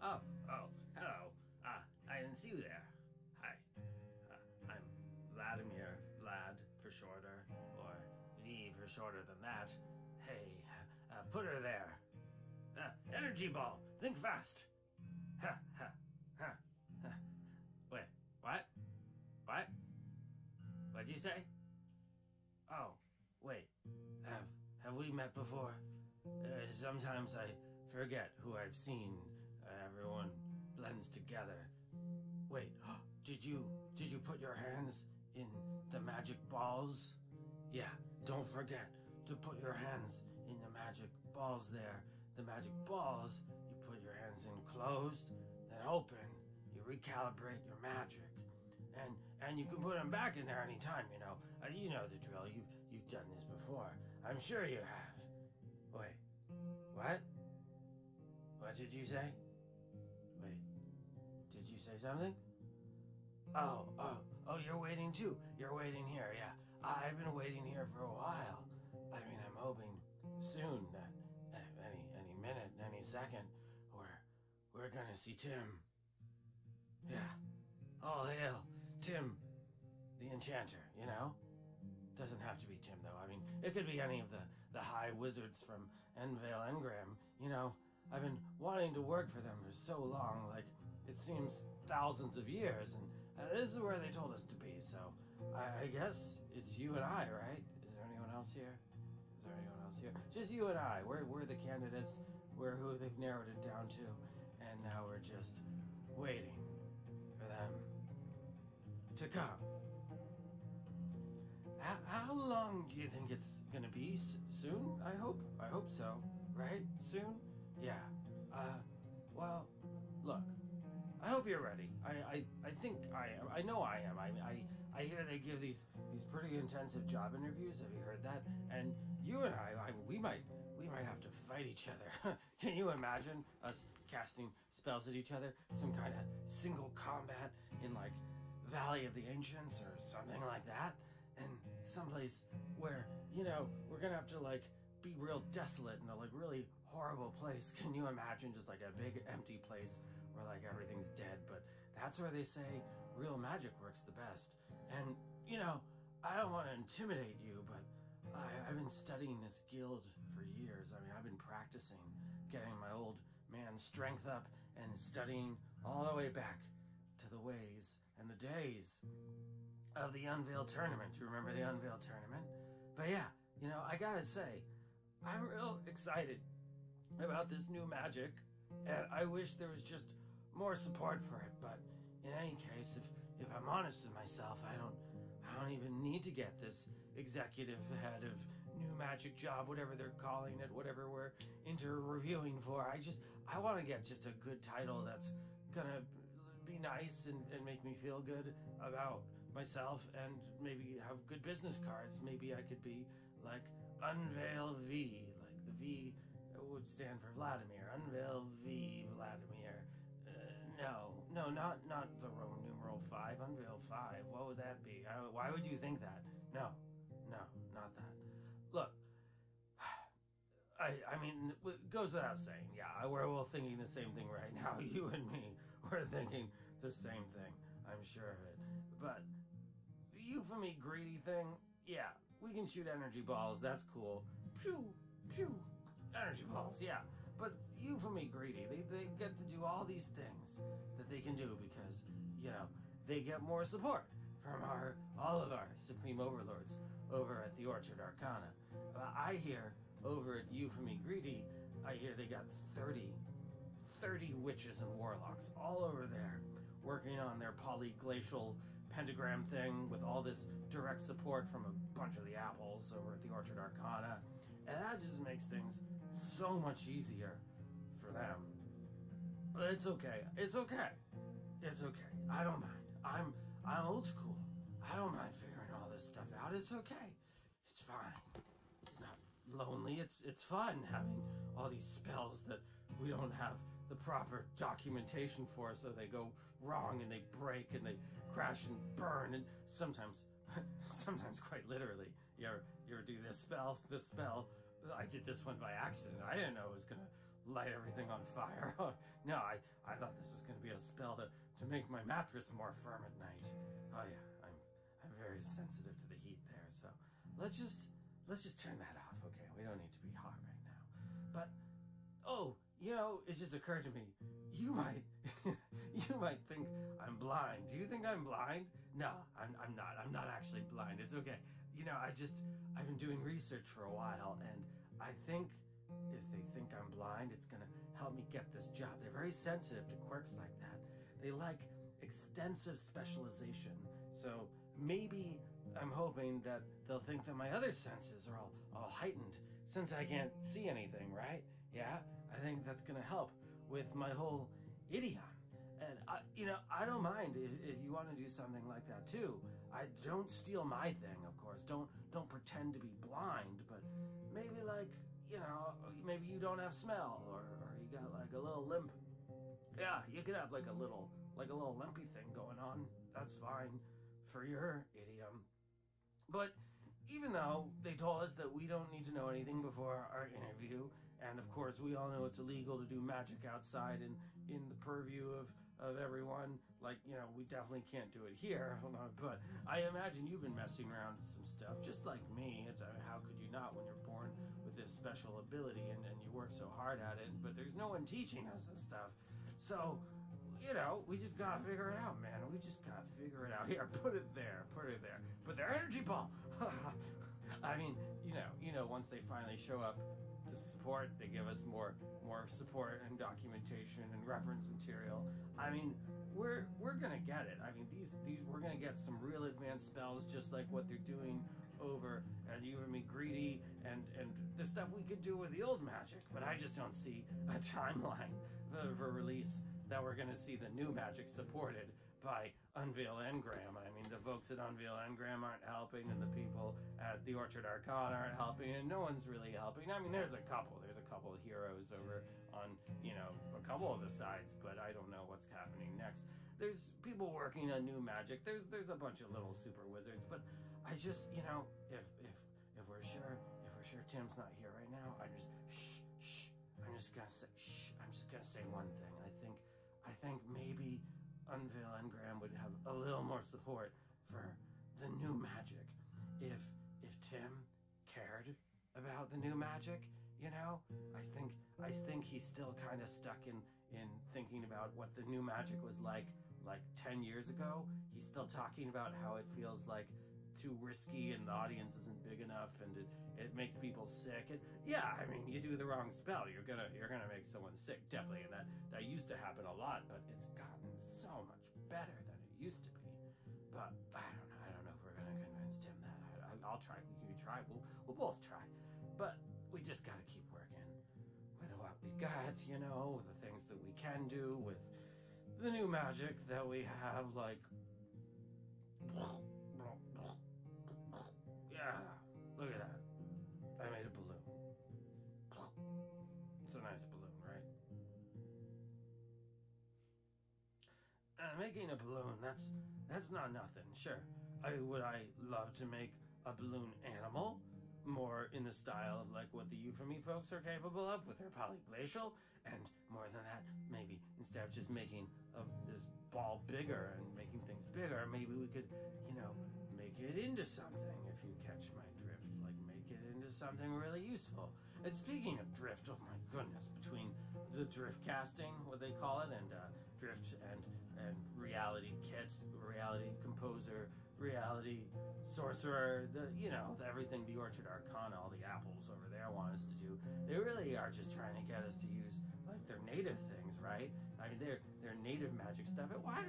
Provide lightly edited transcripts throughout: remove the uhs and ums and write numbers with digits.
Oh, hello. I didn't see you there. Hi. I'm Vladimir, Vlad for shorter, or V for shorter than that. Hey, put her there. Energy ball, think fast. Ha, ha, ha, ha. Wait, what? What? What'd you say? Oh, wait. Have we met before? Sometimes I forget who I've seen. Everyone blends together. Wait, did you put your hands in the magic balls? Yeah, don't forget to put your hands in the magic balls there. The magic balls, you put your hands in closed, then open, you recalibrate your magic. And you can put them back in there anytime, you know. You know the drill. You've done this before. I'm sure you have. Wait, what? What did you say? Wait, did you say something? Oh, you're waiting too. You're waiting here, yeah. I've been waiting here for a while. I mean, I'm hoping soon that any minute, any second, we're gonna see Tim. Yeah. All hail Tim, the Enchanter, you know? Doesn't have to be Tim, though. I mean, it could be any of the high wizards from Envale Engram. You know, I've been wanting to work for them for so long, like, it seems thousands of years, and this is where they told us to be, so I guess it's you and I, right? Is there anyone else here? Is there anyone else here? Just you and I. We're the candidates. We're who they've narrowed it down to, and now we're just waiting for them to come. How long do you think it's gonna be? Soon? I hope so. Right? Soon? Yeah. Well, look. I hope you're ready. I think I am. I know I am. I hear they give these pretty intensive job interviews. Have you heard that? And you and I we might have to fight each other. Can you imagine us casting spells at each other? Some kind of single combat in like Valley of the Ancients or something like that? And someplace where, you know, we're gonna have to like be real desolate in a like really horrible place. Can you imagine just like a big empty place where like everything's dead? But that's where they say real magic works the best. And, you know, I don't want to intimidate you, but I've been studying this guild for years. I mean, I've been practicing, getting my old man strength up and studying all the way back to the ways and the days of the Unveil Tournament. You remember the Unveil Tournament? But yeah, you know, I gotta say, I'm real excited about this new magic, and I wish there was just more support for it. But in any case, if I'm honest with myself, I don't even need to get this executive head of new magic job, whatever they're calling it, whatever we're reviewing for. I want to get just a good title that's gonna be nice and make me feel good about myself, and maybe have good business cards. Maybe I could be like Unveil V, like the V would stand for Vladimir. Unveil V Vladimir. No, not the Roman numeral 5. Unveil 5. What would that be? Why would you think that? No, not that. Look, I mean, it goes without saying, yeah, we're all thinking the same thing right now. You and me, we're thinking the same thing. I'm sure of it. But the you for me greedy thing, yeah, we can shoot energy balls. That's cool. Pew, pew. Energy balls, yeah. But you for me greedy, they get to do all these things that they can do because, you know, they get more support from all of our supreme overlords over at the Orchard Arcana. I hear over at You For Me Greedy, I hear they got 30 witches and warlocks all over there working on their polyglacial pentagram thing with all this direct support from a bunch of the apples over at the Orchard Arcana. And that just makes things so much easier for them. But it's okay. It's okay. It's okay. I don't mind. I'm old school. I don't mind figuring all this stuff out. It's okay. It's fine. It's not lonely. It's fun having all these spells that we don't have the proper documentation for, so they go wrong and they break and they crash and burn, and sometimes quite literally. You ever do this spell? I did this one by accident. I didn't know it was gonna light everything on fire. No, I thought this was going to be a spell to make my mattress more firm at night. Oh yeah, I'm very sensitive to the heat there, so let's just turn that off, okay? We don't need to be hot right now. But oh, it just occurred to me, you might think I'm blind. Do you think I'm blind? No, I'm not. I'm not actually blind. It's okay. I've been doing research for a while, and I think if they think I'm blind, it's gonna help me get this job. They're very sensitive to quirks like that. They like extensive specialization. So maybe I'm hoping that they'll think that my other senses are all heightened since I can't see anything, right? Yeah, I think that's gonna help with my whole idiom. And I don't mind if you want to do something like that too. I don't steal my thing, of course. Don't pretend to be blind, but maybe maybe you don't have smell, or you got like a little limp. Yeah, you could have like a little limpy thing going on. That's fine for your idiom. But even though they told us that we don't need to know anything before our interview, and of course we all know it's illegal to do magic outside in the purview of everyone, we definitely can't do it here, but I imagine you've been messing around with some stuff, just like me. How could you not when you're born with this special ability and you work so hard at it, but there's no one teaching us this stuff. So, we just gotta figure it out, man. We just gotta figure it out. Here, put it there. Put their energy ball. I mean, once they finally show up to support, they give us more support and documentation and reference material. I mean, we're gonna get it. I mean, these we're gonna get some real advanced spells, just like what they're doing over at You and Me Greedy and the stuff we could do with the old magic. But I just don't see a timeline for release that we're gonna see the new magic supported by Unveil Engram. I mean, the folks at Unveil Engram aren't helping, and the people at the Orchard Arcana aren't helping, and no one's really helping. I mean, there's a couple of heroes over on, a couple of the sides, but I don't know what's happening next. There's people working on new magic. There's a bunch of little super wizards, but I just, if we're sure Tim's not here right now, I'm just gonna say one thing. I think maybe Unveil Engram would have a little more support for the new magic if Tim cared about the new magic. I think he's still kind of stuck in thinking about what the new magic was like 10 years ago. He's still talking about how it feels like too risky and the audience isn't big enough and it makes people sick. And yeah, I mean, you do the wrong spell, you're gonna make someone sick, definitely. And that used to happen a lot, but it's gotten so much better than it used to be. But I don't know if we're gonna convince Tim that. I'll try. You try. We'll both try. But we just gotta keep working with what we got, with the things that we can do, with the new magic that we have, yeah, look at that. I made a balloon. It's a nice balloon, right? Making a balloon, that's not nothing. Sure, would I love to make a balloon animal? More in the style of what the Euphemy folks are capable of with their polyglacial, and more than that, maybe instead of just making this ball bigger and making things bigger, maybe we could, make it into something, if you catch my drift. Make it into something really useful. And speaking of drift, oh my goodness, between the drift casting, what they call it, and drift and reality kit, reality composer, reality sorcerer, everything the Orchard Arcana, all the apples over there want us to do, they really are just trying to get us to use their native things, right? I mean, their native magic stuff. And why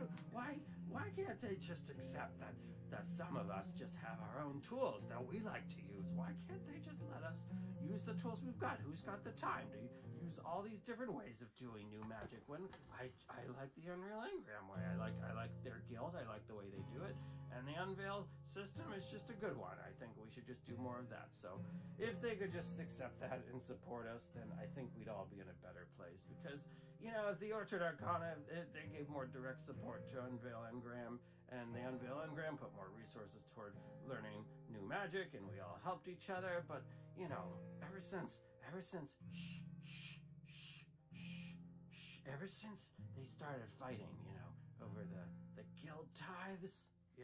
can't they just accept that some of us just have our own tools that we like to use? Why can't they just let us use the tools we've got? Who's got the time to use all these different ways of doing new magic when I like the Unreal Engram way. I like their guild. I like the way they do it. And the Unveil system is just a good one. I think we should just do more of that. So if they could just accept that and support us, then I think we'd all be in a better place. Because, if the Orchard Arcana, they gave more direct support to Unveil Engram, and the Unveil Engram put more resources toward learning new magic, and we all helped each other. But, ever since, ever since they started fighting, over the guild tithes, the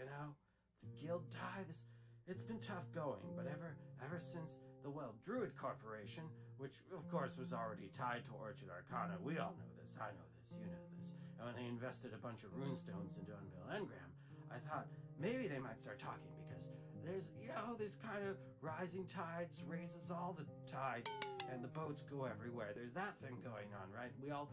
guild tithes, it's been tough going, but ever since the Druid Corporation, which of course was already tied to Orchid Arcana, we all know this, I know this, you know this, and when they invested a bunch of runestones into Unveil Engram, I thought maybe they might start talking, because there's, this kind of rising tides raises all the tides, and the boats go everywhere. There's that thing going on, right? We all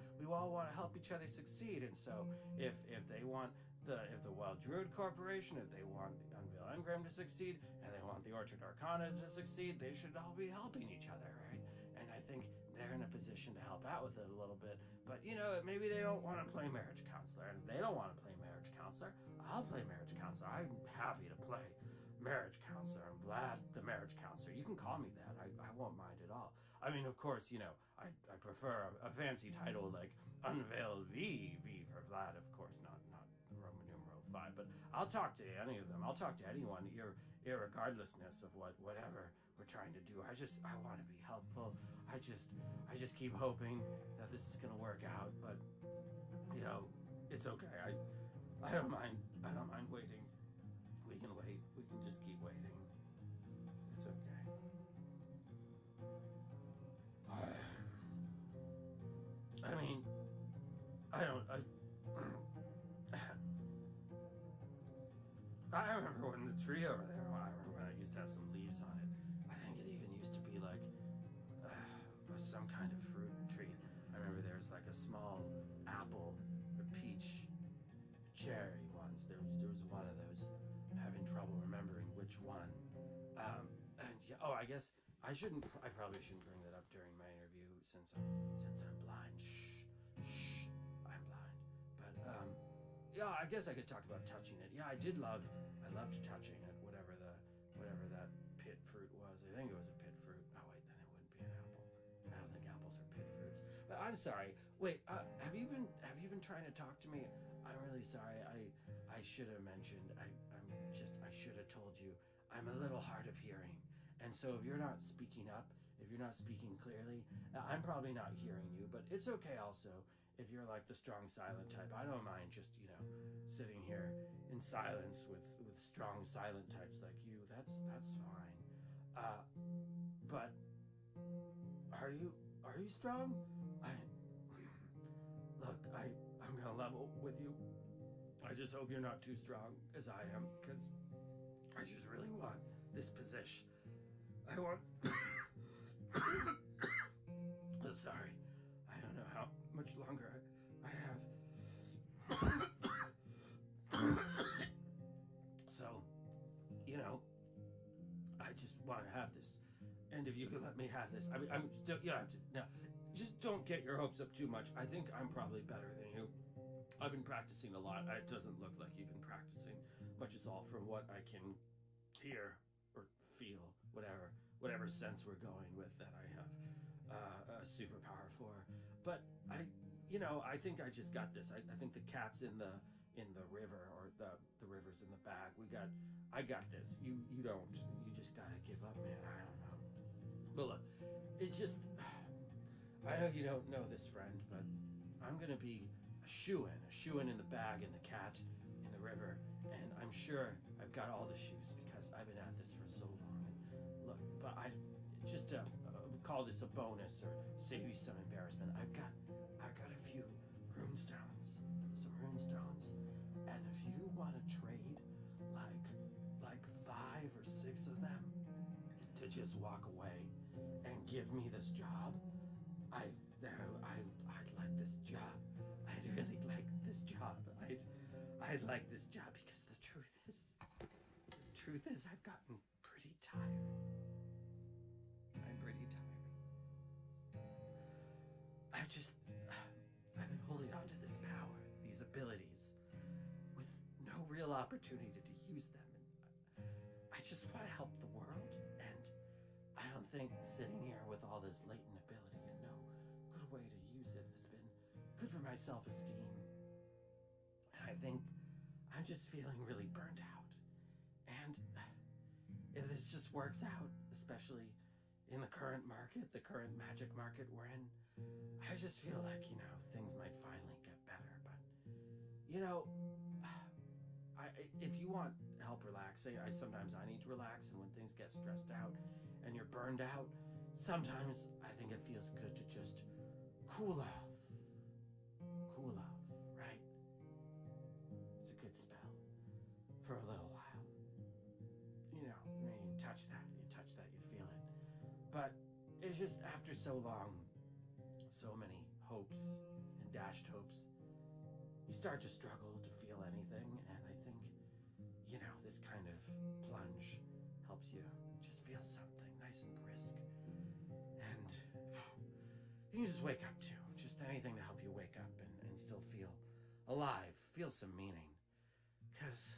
want to help each other succeed, and so if they want if the Wild Druid Corporation, if they want Unveil Engram to succeed, and they want the Orchard Arcana to succeed, they should all be helping each other, right? And I think they're in a position to help out with it a little bit. But, maybe they don't want to play Marriage Counselor, and if they don't want to play Marriage Counselor, I'll play Marriage Counselor. I'm happy to play Marriage Counselor. I'm Vlad, the Marriage Counselor. You can call me that. I won't mind at all. I mean, of course, I prefer a fancy title like Unveil V for Vlad, of course, not Roman numeral 5, but I'll talk to any of them. I'll talk to anyone, irregardlessness of whatever we're trying to do. I want to be helpful. I just keep hoping that this is going to work out, but it's okay. I don't mind waiting. We can wait. We can just keep waiting. It's okay. I mean, I remember when the tree over there, I remember when it used to have some leaves on it. I think it even used to be like some kind of fruit tree. I remember there was like a small apple or peach cherry once. There was one of those. I'm having trouble remembering which one. I guess I probably shouldn't bring that up during my interview since I'm blind. Shh, I'm blind. But I guess I could talk about touching it. Yeah, I loved touching it, whatever that pit fruit was. I think it was a pit fruit. Oh wait, then it wouldn't be an apple. I don't think apples are pit fruits. But I'm sorry. Wait, have you been trying to talk to me? I'm really sorry. I should have mentioned. I should have told you. I'm a little hard of hearing, and so if you're not speaking up, if you're not speaking clearly, I'm probably not hearing you. But it's okay also. If you're like the strong silent type, I don't mind just, sitting here in silence with strong silent types like you. That's fine. But are you strong? I'm gonna level with you. I just hope you're not too strong, as I am, because I just really want this position. I want sorry. I don't know how much longer I have. So, I just want to have this. And if you could let me have this, you don't have to. Now, just don't get your hopes up too much. I think I'm probably better than you. I've been practicing a lot. It doesn't look like you've been practicing much at all from what I can hear or feel, whatever sense we're going with that I have a superpower for. But I think I just got this. I think the cat's in the river, or the river's in the bag. I got this. You don't. You just gotta give up, man. I don't know. But look, it's just, I know you don't know this, friend, but I'm gonna be a shoo-in in the bag, and the cat in the river, and I'm sure I've got all the shoes because I've been at this for so long. And look, but I just call this a bonus or save you some embarrassment. I've got a few runestones, and if you want to trade like 5 or 6 of them to just walk away and give me this job, I'd like this job. I'd really like this job. I'd like this job because the truth is I've gotten pretty tired. I'm pretty tired. I've been holding on to this power, these abilities, with no real opportunity to use them. And I just want to help the world, and I don't think sitting here with all this latent ability and no good way to use it has been good for my self-esteem. And I think I'm just feeling really burnt out. And if this just works out, especially in the current market, the current magic market we're in, I just feel like, things might finally get better. But, if you want help relaxing, sometimes I need to relax, and when things get stressed out and you're burned out, sometimes I think it feels good to just cool off. Cool off, right? It's a good spell for a little while. You touch that, you feel it. But it's just after so long, so many hopes and dashed hopes, you start to struggle to feel anything, and I think, this kind of plunge helps you just feel something nice and brisk, and you can just wake up to, just anything to help you wake up and still feel alive, feel some meaning, because,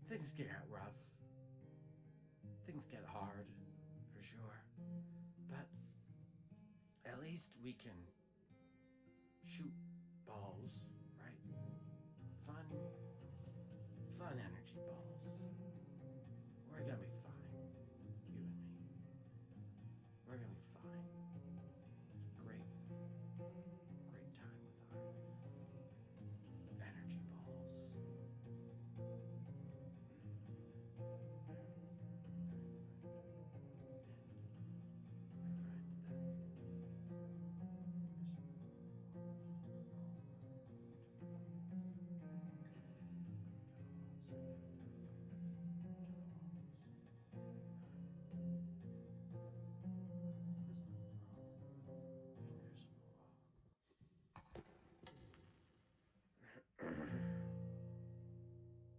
things get rough, things get hard, for sure, but at least we can shoot balls, right? Fun energy balls.